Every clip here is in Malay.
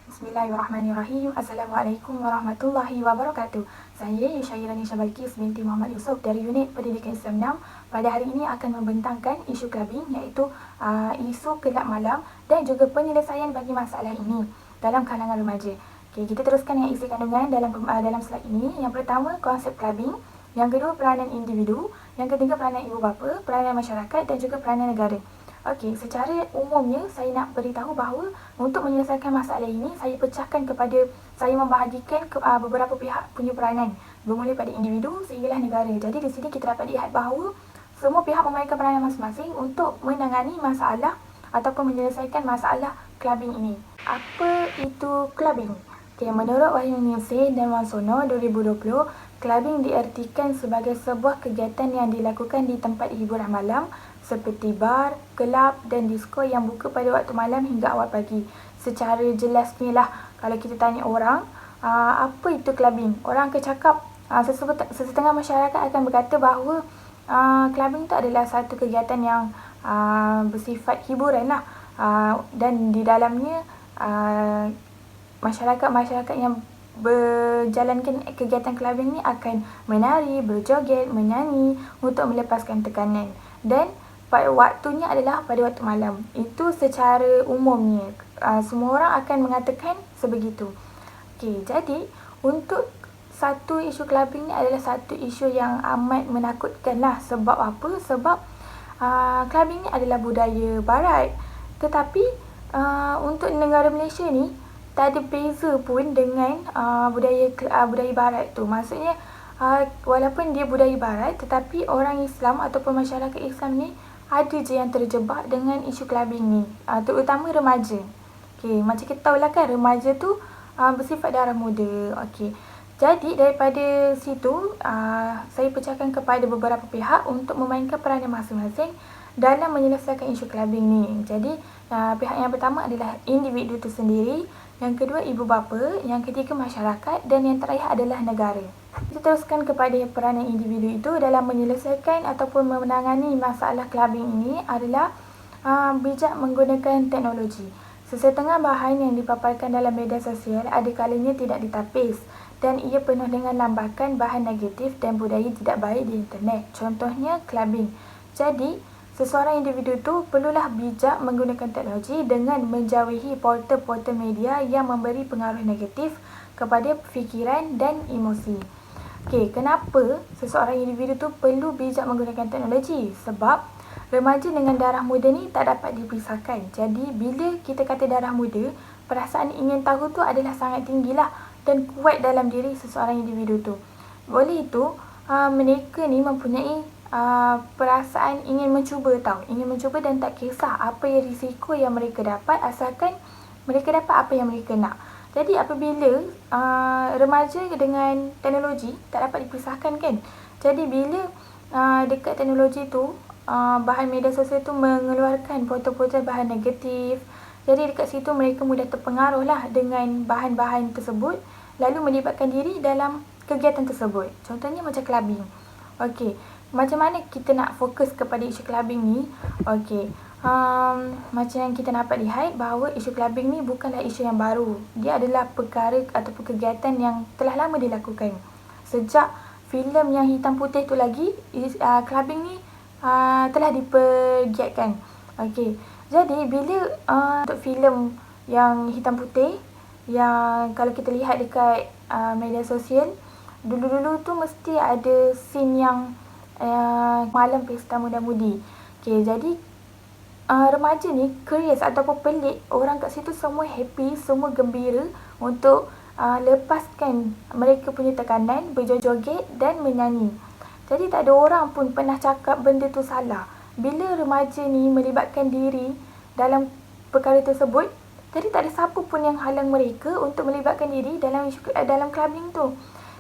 Bismillahirrahmanirrahim. Assalamualaikum warahmatullahi wabarakatuh. Saya Yushairani Syabalkis binti Muhammad Yusof dari Unit Pendidikan Islam 6. Pada hari ini akan membentangkan isu clubbing, iaitu isu kelab malam dan juga penyelesaian bagi masalah ini dalam kalangan remaja. Okey, kita teruskan yang isi kandungan dalam slide ini. Yang pertama, konsep clubbing. Yang kedua, peranan individu. Yang ketiga, peranan ibu bapa, peranan masyarakat dan juga peranan negara. Okey, secara umumnya saya nak beritahu bahawa untuk menyelesaikan masalah ini, saya membahagikan beberapa pihak punya peranan, bermula pada individu sehinggalah negara. Jadi di sini kita dapat lihat bahawa semua pihak memainkan peranan masing-masing untuk menangani masalah ataupun menyelesaikan masalah clubbing ini. Apa itu clubbing? Okay, menurut Wahyu Nilsen dan Wansono 2020, clubbing diartikan sebagai sebuah kegiatan yang dilakukan di tempat hiburan malam seperti bar, kelab dan disko yang buka pada waktu malam hingga awal pagi. Secara jelasnya lah, kalau kita tanya orang, apa itu clubbing? Orang akan cakap, sesetengah masyarakat akan berkata bahawa clubbing itu adalah satu kegiatan yang bersifat hiburan lah. Dan di dalamnya masyarakat yang berjalankan kegiatan clubbing ni akan menari, berjoget, menyanyi untuk melepaskan tekanan. Dan pada waktunya adalah pada waktu malam. Itu secara umumnya. Semua orang akan mengatakan sebegitu. Okey, jadi untuk satu isu clubbing ni adalah satu isu yang amat menakutkan lah. Sebab apa? Sebab clubbing ni adalah budaya barat. Tetapi untuk negara Malaysia ni tak ada beza pun dengan budaya barat tu. Maksudnya walaupun dia budaya barat, tetapi orang Islam ataupun masyarakat Islam ni ada je yang terjebak dengan isu clubbing ni, terutama remaja. Okey, macam kita tahulah kan, remaja tu bersifat darah muda. Okey, jadi daripada situ saya pecahkan kepada beberapa pihak untuk memainkan peranan masing-masing dalam menyelesaikan isu clubbing ni. Jadi pihak yang pertama adalah individu itu sendiri, yang kedua ibu bapa, yang ketiga masyarakat dan yang terakhir adalah negara. Kita teruskan kepada peranan individu itu dalam menyelesaikan ataupun menangani masalah clubbing ini adalah bijak menggunakan teknologi. Sesetengah bahan yang dipaparkan dalam media sosial ada kalanya tidak ditapis dan ia penuh dengan lambakan bahan negatif dan budaya tidak baik di internet. Contohnya clubbing. Jadi seseorang individu itu perlulah bijak menggunakan teknologi dengan menjauhi portal-portal media yang memberi pengaruh negatif kepada fikiran dan emosi. Okey, kenapa seseorang individu tu perlu bijak menggunakan teknologi? Sebab remaja dengan darah muda ni tak dapat dipisahkan. Jadi bila kita kata darah muda, perasaan ingin tahu tu adalah sangat tinggilah dan kuat dalam diri seseorang individu tu. Oleh itu, mereka ni mempunyai perasaan ingin mencuba dan tak kisah apa yang risiko yang mereka dapat, asalkan mereka dapat apa yang mereka nak. Jadi apabila remaja dengan teknologi tak dapat dipisahkan kan. Jadi bila dekat teknologi tu, bahan media sosial tu mengeluarkan portal-portal bahan negatif. Jadi dekat situ mereka mudah terpengaruh lah dengan bahan-bahan tersebut, lalu melibatkan diri dalam kegiatan tersebut. Contohnya macam clubbing. Okey, macam mana kita nak fokus kepada isu clubbing ni? Okey, macam yang kita dapat lihat bahawa isu clubbing ni bukanlah isu yang baru. Dia adalah perkara ataupun kegiatan yang telah lama dilakukan. Sejak filem yang hitam putih tu lagi, clubbing ni telah dipergiatkan. Okey, jadi bila untuk filem yang hitam putih, yang kalau kita lihat dekat media sosial, dulu-dulu tu mesti ada scene yang malam pesta muda-mudi. Okey, jadi remaja ni curious ataupun pelik, orang kat situ semua happy, semua gembira untuk lepaskan mereka punya tekanan, berjoget dan menyanyi. Jadi tak ada orang pun pernah cakap benda tu salah. Bila remaja ni melibatkan diri dalam perkara tersebut, jadi tak ada siapa pun yang halang mereka untuk melibatkan diri dalam clubbing tu.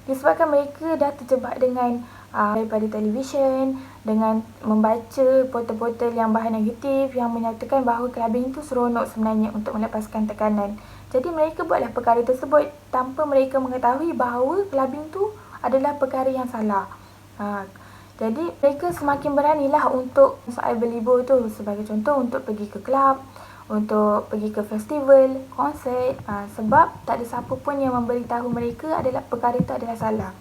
Disebabkan mereka dah terjebak dengan daripada televisyen, dengan membaca portal-portal yang bahan negatif yang menyatakan bahawa clubbing itu seronok sebenarnya untuk melepaskan tekanan. Jadi mereka buatlah perkara tersebut tanpa mereka mengetahui bahawa clubbing itu adalah perkara yang salah. Jadi mereka semakin beranilah untuk soal berlibur tu. Sebagai contoh, untuk pergi ke kelab, untuk pergi ke festival, konsert, sebab tak ada siapa pun yang memberitahu mereka adalah perkara itu adalah salah.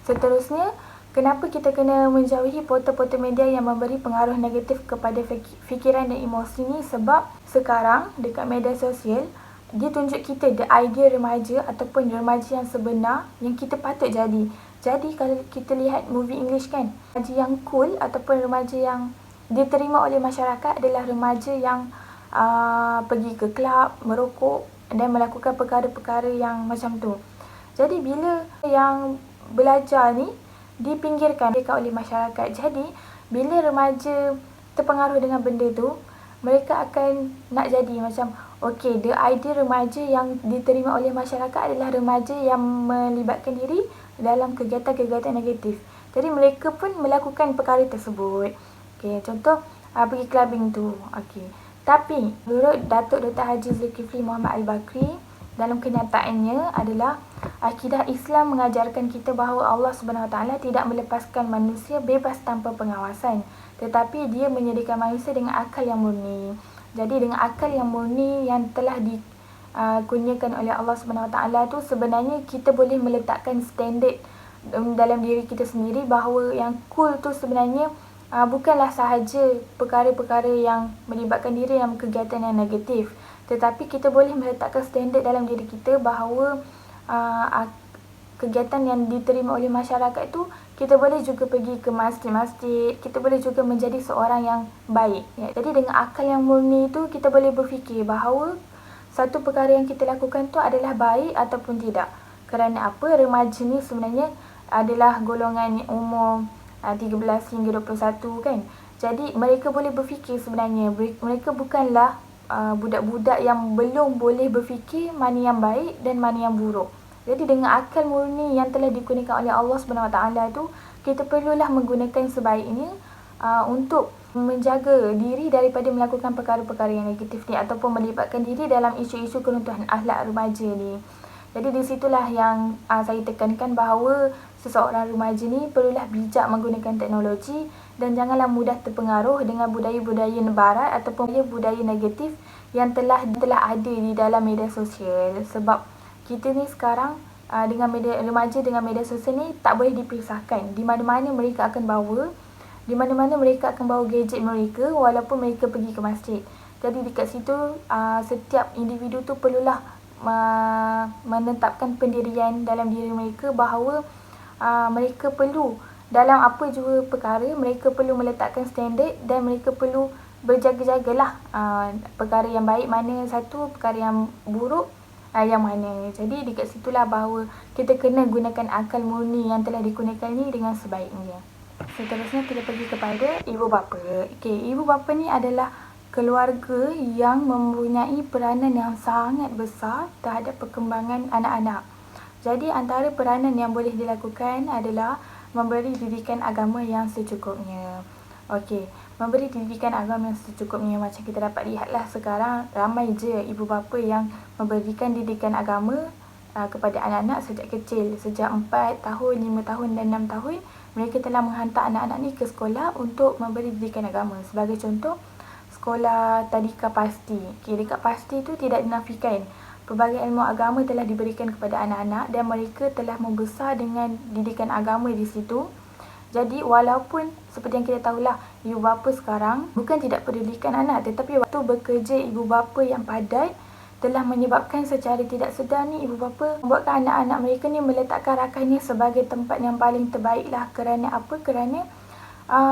Seterusnya, kenapa kita kena menjauhi portal-portal media yang memberi pengaruh negatif kepada fikiran dan emosi ni? Sebab sekarang dekat media sosial, dia tunjuk kita the idea remaja ataupun remaja yang sebenar yang kita patut jadi. Jadi kalau kita lihat movie English kan, remaja yang cool ataupun remaja yang diterima oleh masyarakat adalah remaja yang pergi ke kelab, merokok dan melakukan perkara-perkara yang macam tu. Jadi bila yang belajar ni dipinggirkan oleh masyarakat, jadi bila remaja terpengaruh dengan benda tu, mereka akan nak jadi macam okey, the idea remaja yang diterima oleh masyarakat adalah remaja yang melibatkan diri dalam kegiatan-kegiatan negatif. Jadi mereka pun melakukan perkara tersebut. Okey, contoh pergi clubbing tu. Okey. Tapi menurut Datuk Dr. Haji Zulkifli Muhammad Al-Bakri, dalam kenyataannya adalah akidah Islam mengajarkan kita bahawa Allah Subhanahu Wa Taala tidak melepaskan manusia bebas tanpa pengawasan, tetapi dia menyediakan manusia dengan akal yang murni. Jadi dengan akal yang murni yang telah dikurniakan oleh Allah Subhanahu Wa Taala tu, sebenarnya kita boleh meletakkan standard dalam diri kita sendiri bahawa yang cool tu sebenarnya bukanlah sahaja perkara-perkara yang melibatkan diri dalam kegiatan yang negatif, tetapi kita boleh meletakkan standard dalam diri kita bahawa kegiatan yang diterima oleh masyarakat tu, kita boleh juga pergi ke masjid-masjid, kita boleh juga menjadi seorang yang baik. Ya. Jadi dengan akal yang murni tu, kita boleh berfikir bahawa satu perkara yang kita lakukan tu adalah baik ataupun tidak. Kerana apa? Remaja ni sebenarnya adalah golongan umur 13 hingga 21 kan. Jadi mereka boleh berfikir sebenarnya. Mereka bukanlah budak-budak yang belum boleh berfikir mana yang baik dan mana yang buruk. Jadi dengan akal murni yang telah dikurniakan oleh Allah Subhanahu Wa Taala tu, kita perlulah menggunakan sebaiknya untuk menjaga diri daripada melakukan perkara-perkara yang negatif ni ataupun melibatkan diri dalam isu-isu keruntuhan akhlak remaja ni. Jadi di situlah yang saya tekankan bahawa seseorang remaja ni perlulah bijak menggunakan teknologi dan janganlah mudah terpengaruh dengan budaya-budaya barat ataupun budaya negatif yang telah ada di dalam media sosial. Sebab kita ni sekarang dengan remaja dengan media sosial ni tak boleh dipisahkan. Di mana-mana mereka akan bawa gadget mereka walaupun mereka pergi ke masjid. Jadi dekat situ setiap individu tu perlulah menetapkan pendirian dalam diri mereka bahawa mereka perlu dalam apa jua perkara mereka perlu meletakkan standard dan mereka perlu berjaga-jagalah perkara yang baik mana satu, perkara yang buruk yang mana. Jadi dekat situlah bahawa kita kena gunakan akal murni yang telah dikurniakan ni dengan sebaiknya. Seterusnya kita pergi kepada ibu bapa. Okey, ibu bapa ni adalah keluarga yang mempunyai peranan yang sangat besar terhadap perkembangan anak-anak. Jadi antara peranan yang boleh dilakukan adalah memberi didikan agama yang secukupnya. Okey, memberi didikan agama yang secukupnya macam kita dapat lihatlah sekarang ramai je ibu bapa yang memberikan didikan agama kepada anak-anak sejak kecil. Sejak 4 tahun, 5 tahun dan 6 tahun, mereka telah menghantar anak-anak ni ke sekolah untuk memberi didikan agama. Sebagai contoh, sekolah Tadika Pasti. Okay, dekat Pasti tu tidak dinafikan pelbagai ilmu agama telah diberikan kepada anak-anak dan mereka telah membesar dengan didikan agama di situ. Jadi walaupun seperti yang kita tahulah, ibu bapa sekarang bukan tidak pedulikan anak, tetapi waktu bekerja ibu bapa yang padat telah menyebabkan secara tidak sedar ni ibu bapa membuatkan anak-anak mereka ni meletakkan rakannya sebagai tempat yang paling terbaik lah. Kerana apa? Kerana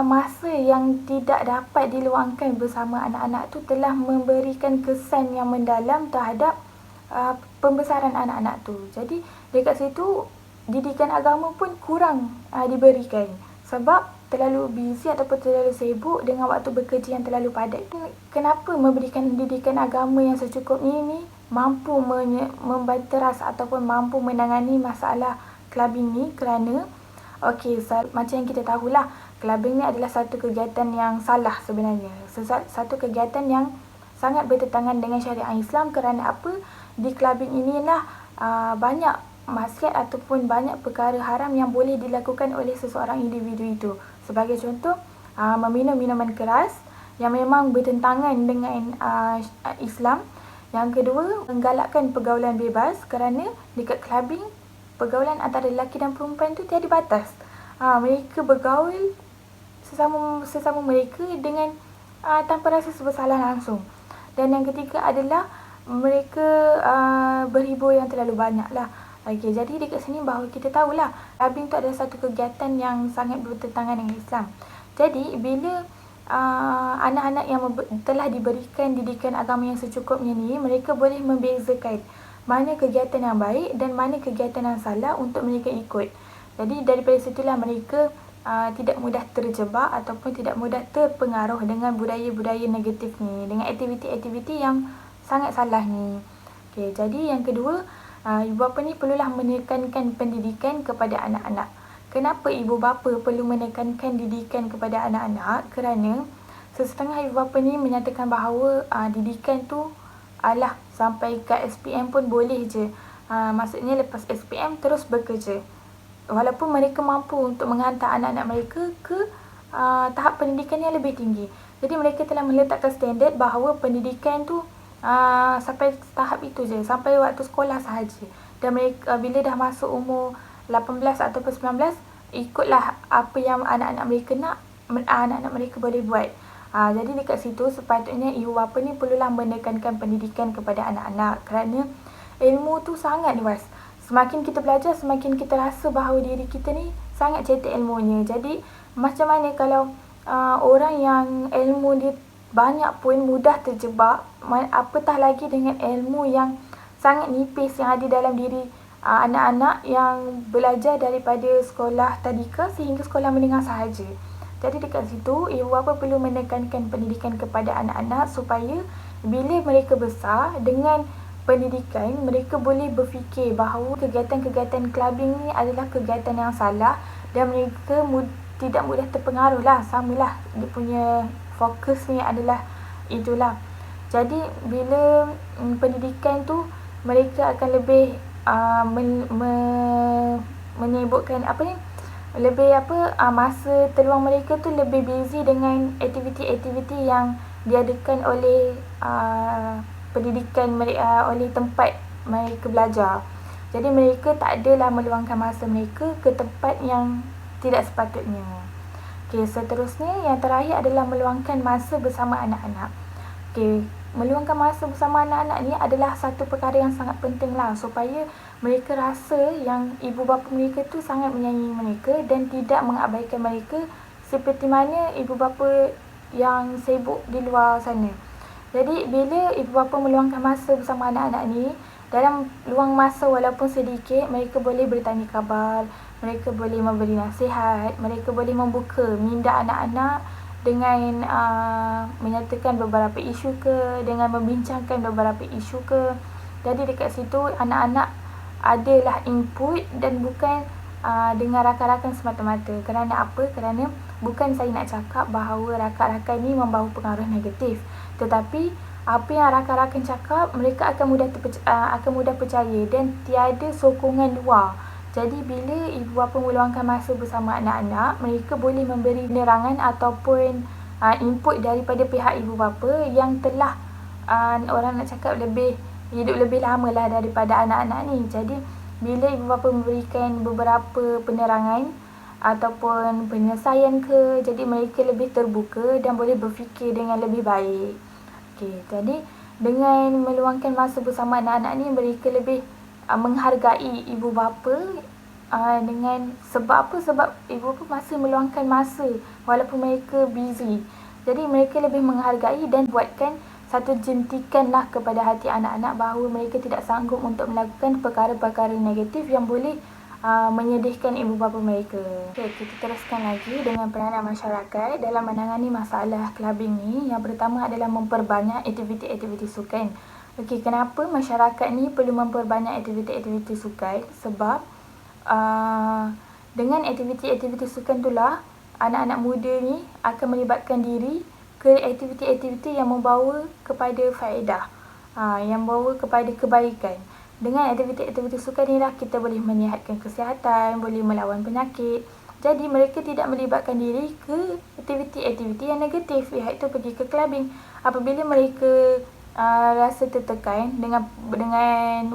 masa yang tidak dapat diluangkan bersama anak-anak tu telah memberikan kesan yang mendalam terhadap pembesaran anak-anak tu. Jadi dekat situ didikan agama pun kurang diberikan sebab terlalu busy ataupun terlalu sibuk dengan waktu bekerja yang terlalu padat. Kenapa memberikan didikan agama yang secukupnya ni mampu membanteras ataupun mampu menangani masalah clubbing ni? Kerana macam yang kita tahulah, clubbing ni adalah satu kegiatan yang salah sebenarnya. Satu kegiatan yang sangat bertentangan dengan syariat Islam. Kerana apa? Di clubbing inilah banyak maksiat ataupun banyak perkara haram yang boleh dilakukan oleh seseorang individu itu. Sebagai contoh, meminum minuman keras yang memang bertentangan dengan Islam. Yang kedua, menggalakkan pergaulan bebas kerana dekat clubbing, pergaulan antara lelaki dan perempuan tu tiada batas. Mereka bergaul sesama mereka dengan tanpa rasa bersalah langsung. Dan yang ketiga adalah mereka berhibur yang terlalu banyak lah. Okay, jadi dekat sini bahawa kita tahulah clubbing tu adalah satu kegiatan yang sangat bertentangan dengan Islam. Jadi bila anak-anak yang telah diberikan didikan agama yang secukupnya ni, mereka boleh membezakan mana kegiatan yang baik dan mana kegiatan yang salah untuk mereka ikut. Jadi daripada situlah mereka tidak mudah terjebak ataupun tidak mudah terpengaruh dengan budaya-budaya negatif ni, dengan aktiviti-aktiviti yang sangat salah ni. Okay, jadi yang kedua, ibu bapa ni perlulah menekankan pendidikan kepada anak-anak. Kenapa ibu bapa perlu menekankan didikan kepada anak-anak? Kerana sesetengah ibu bapa ni menyatakan bahawa didikan tu alah sampai ke SPM pun boleh je. Maksudnya lepas SPM terus bekerja. Walaupun mereka mampu untuk menghantar anak-anak mereka ke tahap pendidikan yang lebih tinggi. Jadi mereka telah meletakkan standard bahawa pendidikan tu sampai tahap itu je, sampai waktu sekolah sahaja. Dan mereka bila dah masuk umur 18 ataupun 19, ikutlah apa yang anak-anak mereka nak, anak-anak mereka boleh buat. Jadi dekat situ sepatutnya ibu bapa ni perlulah menekankan pendidikan kepada anak-anak kerana ilmu tu sangat luas. Semakin kita belajar, semakin kita rasa bahawa diri kita ni sangat cetek ilmunya. Jadi macam mana kalau orang yang ilmu dia banyak pun mudah terjebak, apatah lagi dengan ilmu yang sangat nipis yang ada dalam diri anak-anak yang belajar daripada sekolah tadika sehingga sekolah menengah sahaja. Jadi dekat situ, ibu bapa perlu menekankan pendidikan kepada anak-anak supaya bila mereka besar dengan pendidikan, mereka boleh berfikir bahawa kegiatan-kegiatan clubbing ni adalah kegiatan yang salah dan mereka tidak mudah terpengaruh lah. Samalah dia punya fokus ni adalah itulah. Jadi bila pendidikan tu, mereka akan lebih menyibukkan masa terluang mereka tu lebih busy dengan aktiviti-aktiviti yang diadakan oleh pendidikan mereka, oleh tempat mereka belajar. Jadi mereka tak adalah meluangkan masa mereka ke tempat yang tidak sepatutnya. Okay, seterusnya yang terakhir adalah meluangkan masa bersama anak-anak. Okay, meluangkan masa bersama anak-anak ni adalah satu perkara yang sangat penting lah supaya mereka rasa yang ibu bapa mereka tu sangat menyayangi mereka dan tidak mengabaikan mereka seperti mana ibu bapa yang sibuk di luar sana. Jadi bila ibu bapa meluangkan masa bersama anak-anak ni, dalam luang masa walaupun sedikit, mereka boleh bertanya khabar, mereka boleh memberi nasihat, mereka boleh membuka minda anak-anak dengan menyatakan beberapa isu ke, dengan membincangkan beberapa isu ke. Jadi dekat situ anak-anak adalah input dan bukan dengan rakan-rakan semata-mata. Kerana apa? Kerana bukan saya nak cakap bahawa rakan-rakan ni membawa pengaruh negatif, tetapi apa yang rakan-rakan cakap mereka akan mudah percaya dan tiada sokongan luar. Jadi bila ibu bapa meluangkan masa bersama anak-anak, mereka boleh memberi penerangan ataupun input daripada pihak ibu bapa yang telah orang nak cakap hidup lebih lama lah daripada anak-anak ni. Jadi bila ibu bapa memberikan beberapa penerangan ataupun penyelesaian ke, jadi mereka lebih terbuka dan boleh berfikir dengan lebih baik. Okay, jadi dengan meluangkan masa bersama anak-anak ni, mereka lebih menghargai ibu bapa dengan sebab apa? Sebab ibu bapa masih meluangkan masa walaupun mereka busy. Jadi mereka lebih menghargai dan buatkan satu jentikanlah kepada hati anak-anak bahawa mereka tidak sanggup untuk melakukan perkara-perkara negatif yang boleh menyedihkan ibu bapa mereka. Okay, kita teruskan lagi dengan peranan masyarakat dalam menangani masalah clubbing ni. Yang pertama adalah memperbanyak aktiviti-aktiviti sukan. Okay, kenapa masyarakat ni perlu memperbanyak aktiviti-aktiviti sukan? Sebab dengan aktiviti-aktiviti sukan itulah anak-anak muda ni akan melibatkan diri ke aktiviti-aktiviti yang membawa kepada faedah, yang membawa kepada kebaikan. Dengan aktiviti-aktiviti sukan inilah kita boleh menyihatkan kesihatan, boleh melawan penyakit. Jadi mereka tidak melibatkan diri ke aktiviti-aktiviti yang negatif, iaitu pergi ke clubbing. Apabila mereka rasa tertekan dengan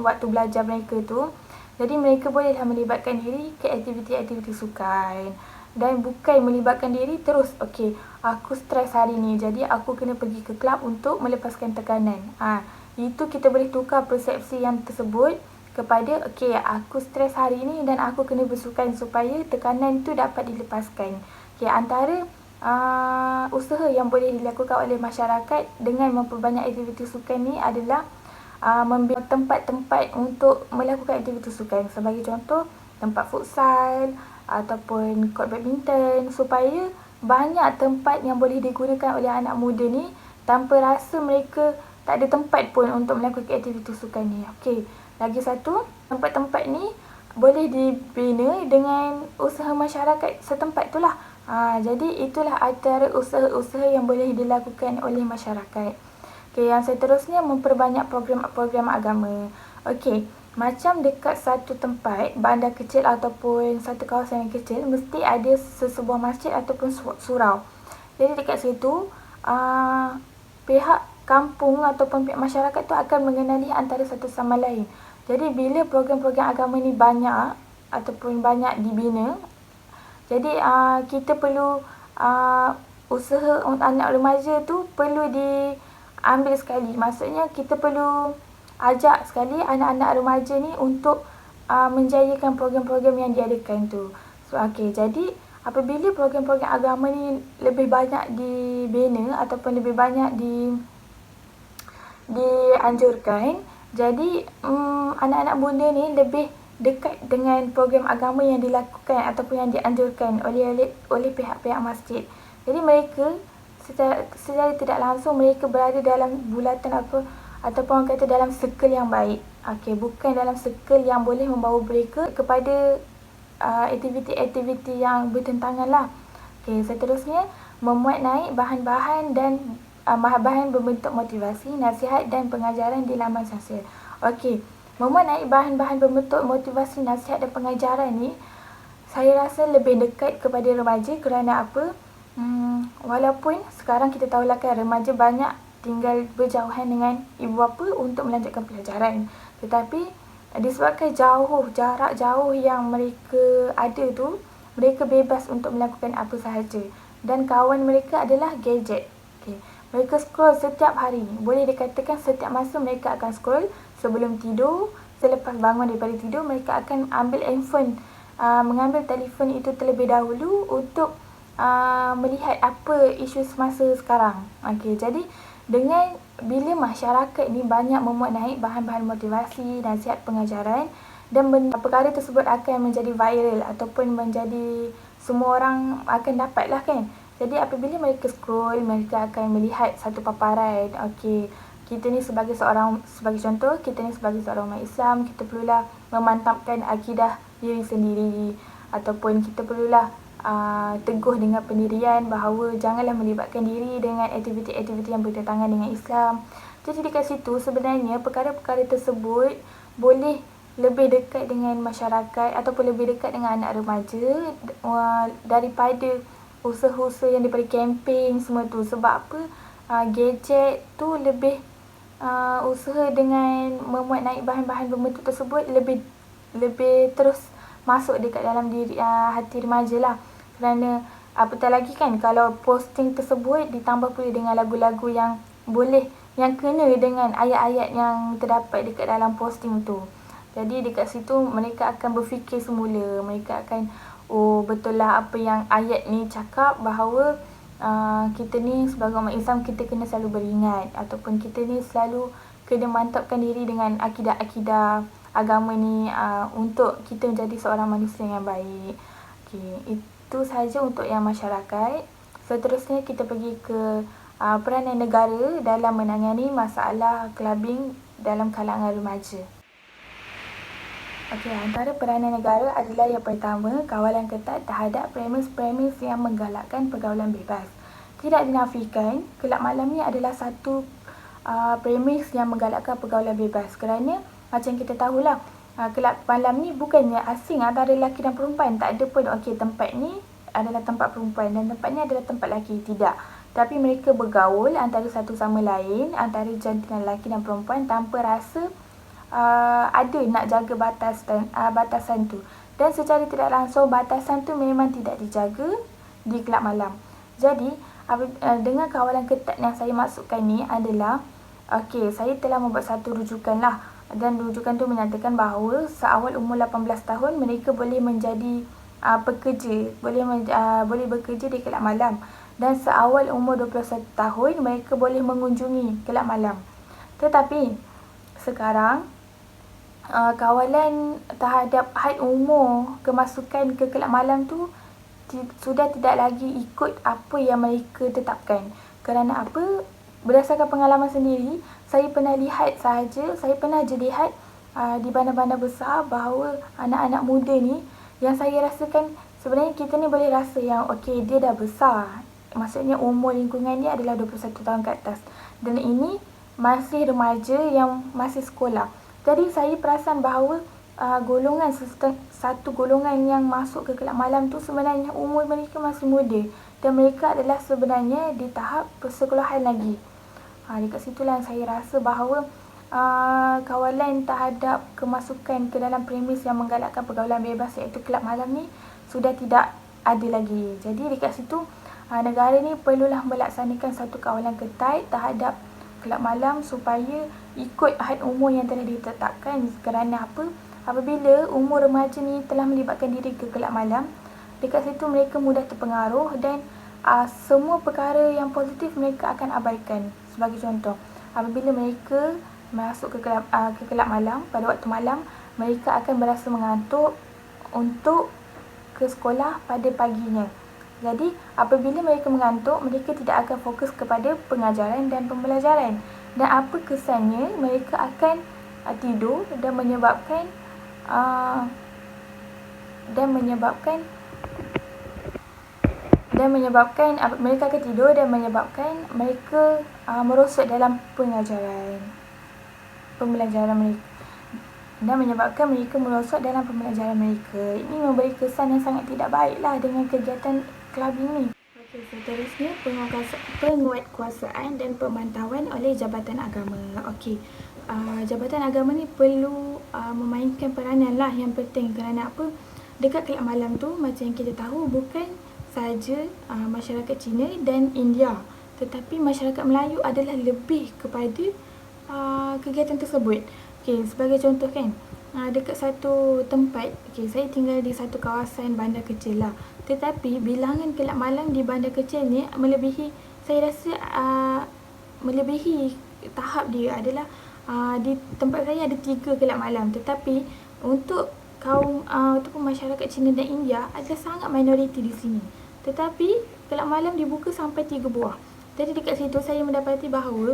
waktu belajar mereka tu, jadi mereka bolehlah melibatkan diri ke aktiviti-aktiviti sukan. Dan bukan melibatkan diri terus, okey, aku stres hari ni, jadi aku kena pergi ke kelab untuk melepaskan tekanan. Itu kita boleh tukar persepsi yang tersebut kepada okey, aku stres hari ni dan aku kena bersukan supaya tekanan tu dapat dilepaskan. Okey, antara usaha yang boleh dilakukan oleh masyarakat dengan memperbanyak aktiviti sukan ni adalah membuat tempat-tempat untuk melakukan aktiviti sukan. Sebagai contoh, tempat futsal ataupun kort badminton, supaya banyak tempat yang boleh digunakan oleh anak muda ni tanpa rasa mereka tak ada tempat pun untuk melakukan aktiviti sukan ni. Okey, lagi satu, tempat-tempat ni boleh dibina dengan usaha masyarakat setempat tu lah. Jadi itulah antara usaha-usaha yang boleh dilakukan oleh masyarakat. Okey, yang seterusnya, memperbanyak program-program agama. Okey, macam dekat satu tempat, bandar kecil ataupun satu kawasan yang kecil, mesti ada sesebuah masjid ataupun surau. Jadi dekat situ, pihak kampung ataupun pihak masyarakat tu akan mengenali antara satu sama lain. Jadi bila program-program agama ni banyak ataupun banyak dibina, jadi kita perlu usaha anak remaja tu perlu diambil sekali. Maksudnya kita perlu ajak sekali anak-anak remaja ni untuk menjayakan program-program yang diadakan tu. Okey, jadi apabila program-program agama ni lebih banyak dibina ataupun lebih banyak dianjurkan, jadi anak-anak muda ni lebih dekat dengan program agama yang dilakukan ataupun yang dianjurkan oleh pihak-pihak masjid. Jadi mereka secara tidak langsung mereka berada dalam bulatan ataupun orang kata dalam circle yang baik. Okey, bukan dalam circle yang boleh membawa mereka kepada aktiviti-aktiviti yang bertentangan lah. Okey, seterusnya, memuat naik bahan-bahan berbentuk motivasi, nasihat dan pengajaran di laman sosial. Okey, memuat naik bahan-bahan berbentuk motivasi, nasihat dan pengajaran ni saya rasa lebih dekat kepada remaja. Kerana apa? Walaupun sekarang kita tahulah kan, remaja banyak tinggal berjauhan dengan ibu bapa untuk melanjutkan pelajaran. Tetapi disebabkan jarak jauh yang mereka ada tu, mereka bebas untuk melakukan apa sahaja. Dan kawan mereka adalah gadget. Okay. Mereka scroll setiap hari. Boleh dikatakan setiap masa mereka akan scroll. Sebelum tidur, selepas bangun daripada tidur, mereka akan mengambil telefon itu terlebih dahulu untuk melihat apa isu semasa sekarang. Okey, jadi bila masyarakat ni banyak memuat naik bahan-bahan motivasi, nasihat, pengajaran, dan perkara tersebut akan menjadi viral ataupun menjadi semua orang akan dapat lah kan. Jadi apabila mereka scroll, mereka akan melihat satu paparan. Okey, kita ni sebagai contoh, kita ni sebagai seorang umat Islam, kita perlulah memantapkan akidah diri sendiri, ataupun kita perlulah teguh dengan pendirian bahawa janganlah melibatkan diri dengan aktiviti-aktiviti yang bertentangan dengan Islam. Jadi dekat situ sebenarnya perkara-perkara tersebut boleh lebih dekat dengan masyarakat ataupun lebih dekat dengan anak remaja daripada usaha-usaha yang daripada camping semua tu. Sebab apa? Gadget tu lebih usaha dengan memuat naik bahan-bahan berbentuk tersebut lebih terus masuk dekat dalam diri hati remaja lah. Kerana apatah lagi kan, kalau posting tersebut ditambah pula dengan lagu-lagu yang kena dengan ayat-ayat yang terdapat dekat dalam posting tu. Jadi dekat situ mereka akan berfikir semula. Mereka akan, oh betul lah apa yang ayat ni cakap, bahawa kita ni sebagai umat Islam kita kena selalu beringat, ataupun kita ni selalu kena mantapkan diri dengan akidah-akidah agama ni untuk kita menjadi seorang manusia yang baik. Okay, itu sahaja untuk yang masyarakat. Seterusnya kita pergi ke peranan negara dalam menangani masalah clubbing dalam kalangan remaja. Okey, antara peranan negara adalah yang pertama, kawalan ketat terhadap premis-premis yang menggalakkan pergaulan bebas. Tidak dinafikan, kelab malam ni adalah satu premis yang menggalakkan pergaulan bebas. Kerana macam kita tahulah, kelab malam ni bukannya asing antara lelaki dan perempuan. Tak ada pun okey tempat ni adalah tempat perempuan dan tempat ni adalah tempat lelaki. Tidak. Tapi mereka bergaul antara satu sama lain, antara jantina lelaki dan perempuan tanpa rasa ada nak jaga batasan tu. Dan secara tidak langsung batasan tu memang tidak dijaga di kelab malam. Jadi dengan kawalan ketat yang saya maksudkan ni adalah okey, saya telah membuat satu rujukan lah. Dan rujukan tu menyatakan bahawa seawal umur 18 tahun mereka boleh menjadi pekerja, boleh bekerja di kelab malam. Dan seawal umur 21 tahun mereka boleh mengunjungi kelab malam. Tetapi sekarang kawalan terhadap had umur kemasukan ke kelab malam tu sudah tidak lagi ikut apa yang mereka tetapkan. Kerana apa? Berdasarkan pengalaman sendiri, saya pernah je lihat di bandar-bandar besar bahawa anak-anak muda ni, yang saya rasakan sebenarnya kita ni boleh rasa yang okey, dia dah besar. Maksudnya umur lingkungan dia adalah 21 tahun ke atas. Dan ini masih remaja yang masih sekolah. Jadi saya perasan bahawa satu golongan yang masuk ke kelab malam tu sebenarnya umur mereka masih muda. Dan mereka adalah sebenarnya di tahap persekolahan lagi. Dekat situlah saya rasa bahawa kawalan terhadap kemasukan ke dalam premis yang menggalakkan pergaulan bebas iaitu kelab malam ni sudah tidak ada lagi. Jadi dekat situ negara ni perlulah melaksanakan satu kawalan ketat terhadap kelab malam supaya ikut had umur yang telah ditetapkan. Kerana apa? Apabila umur remaja ni telah melibatkan diri ke kelab malam, dekat situ mereka mudah terpengaruh dan semua perkara yang positif mereka akan abaikan. Sebagai contoh, apabila mereka masuk ke kelab malam pada waktu malam, mereka akan berasa mengantuk untuk ke sekolah pada paginya. Jadi apabila mereka mengantuk, mereka tidak akan fokus kepada pengajaran dan pembelajaran. Dan apa kesannya? Mereka akan tidur dan menyebabkan mereka akan tidur dan menyebabkan mereka merosot dalam pembelajaran mereka. Dan menyebabkan mereka merosot dalam pembelajaran mereka. Ini memberi kesan yang sangat tidak baiklah dengan kegiatan clubbing ni. Okey, seterusnya penguatkuasaan dan pemantauan oleh Jabatan Agama. Okey, Jabatan Agama ni perlu memainkan peranan lah yang penting. Kerana apa? Dekat kelab malam tu macam yang kita tahu bukan sahaja masyarakat Cina dan India, tetapi masyarakat Melayu adalah lebih kepada kegiatan tersebut. Okey, sebagai contoh kan, dekat satu tempat, saya tinggal di satu kawasan bandar kecil lah. Tetapi bilangan kelab malam di bandar kecil ni melebihi, saya rasa melebihi tahap dia adalah di tempat saya ada 3 kelab malam. Tetapi untuk kaum ataupun masyarakat Cina dan India adalah sangat minoriti di sini. Tetapi kelab malam dibuka sampai 3 buah. Jadi dekat situ saya mendapati bahawa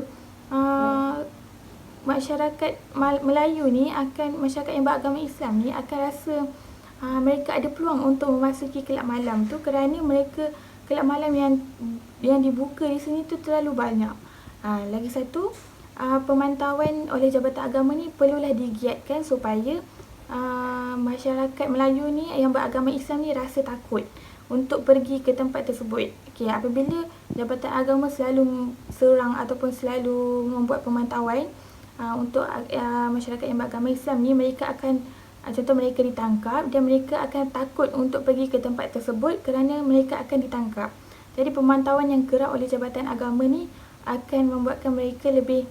masyarakat Melayu ni masyarakat yang beragama Islam ni akan rasa mereka ada peluang untuk memasuki kelab malam tu kerana kelab malam yang dibuka di sini tu terlalu banyak. Lagi satu, pemantauan oleh Jabatan Agama ni perlulah digiatkan supaya masyarakat Melayu ni yang beragama Islam ni rasa takut untuk pergi ke tempat tersebut. Okey, apabila Jabatan Agama selalu serang ataupun selalu membuat pemantauan untuk masyarakat yang beragama Islam ni, mereka akan contoh mereka ditangkap dan mereka akan takut untuk pergi ke tempat tersebut kerana mereka akan ditangkap. Jadi pemantauan yang kerap oleh Jabatan Agama ni akan membuatkan mereka lebih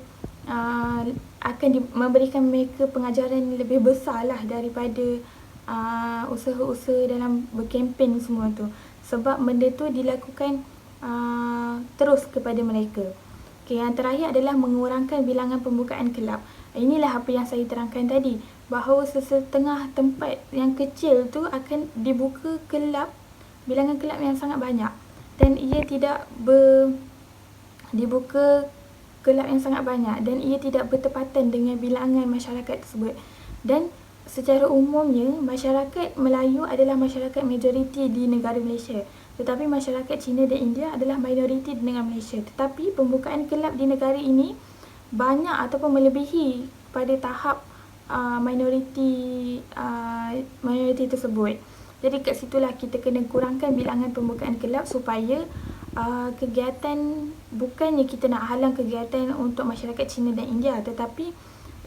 memberikan mereka pengajaran lebih besar lah daripada usaha-usaha dalam berkempen semua tu. Sebab benda tu dilakukan terus kepada mereka. Okey, yang terakhir adalah mengurangkan bilangan pembukaan kelab. Inilah apa yang saya terangkan tadi, bahawa sesetengah tempat yang kecil tu akan dibuka bilangan kelab yang sangat banyak. Dan ia tidak dibuka kelab yang sangat banyak dan ia tidak bertepatan dengan bilangan masyarakat tersebut. Dan secara umumnya masyarakat Melayu adalah masyarakat majoriti di negara Malaysia, tetapi masyarakat Cina dan India adalah minoriti di negara Malaysia. Tetapi pembukaan kelab di negara ini banyak ataupun melebihi pada tahap minoriti tersebut. Jadi kat situlah kita kena kurangkan bilangan pembukaan kelab supaya kegiatan, bukannya kita nak halang kegiatan untuk masyarakat Cina dan India, tetapi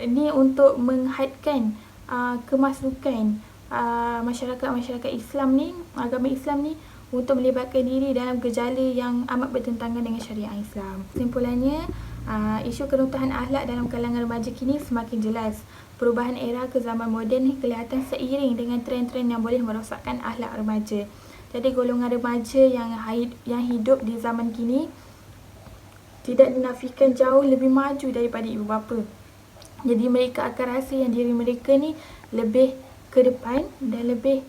ini untuk menghadkan kemasukan masyarakat Islam ni, agama Islam ni, untuk melibatkan diri dalam gejala yang amat bertentangan dengan syariat Islam. Kesimpulannya, isu keruntuhan akhlak dalam kalangan remaja kini semakin jelas. Perubahan era ke zaman moden ni kelihatan seiring dengan trend-trend yang boleh merosakkan akhlak remaja. Jadi golongan remaja yang hidup di zaman kini tidak dinafikan jauh lebih maju daripada ibu bapa. Jadi mereka akan rasa yang diri mereka ni lebih ke depan dan lebih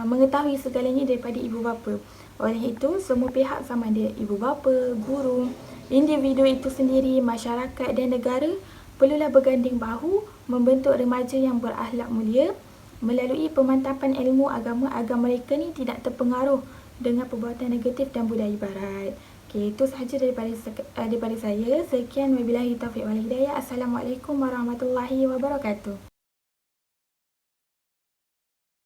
mengetahui segalanya daripada ibu bapa. Oleh itu, semua pihak sama ada ibu bapa, guru, individu itu sendiri, masyarakat dan negara perlulah berganding bahu membentuk remaja yang berakhlak mulia melalui pemantapan ilmu agama agar mereka ni tidak terpengaruh dengan perbuatan negatif dan budaya barat. Okey, itu sahaja daripada saya. Sekian, wabillahi taufiq wal hidayah. Assalamualaikum warahmatullahi wabarakatuh.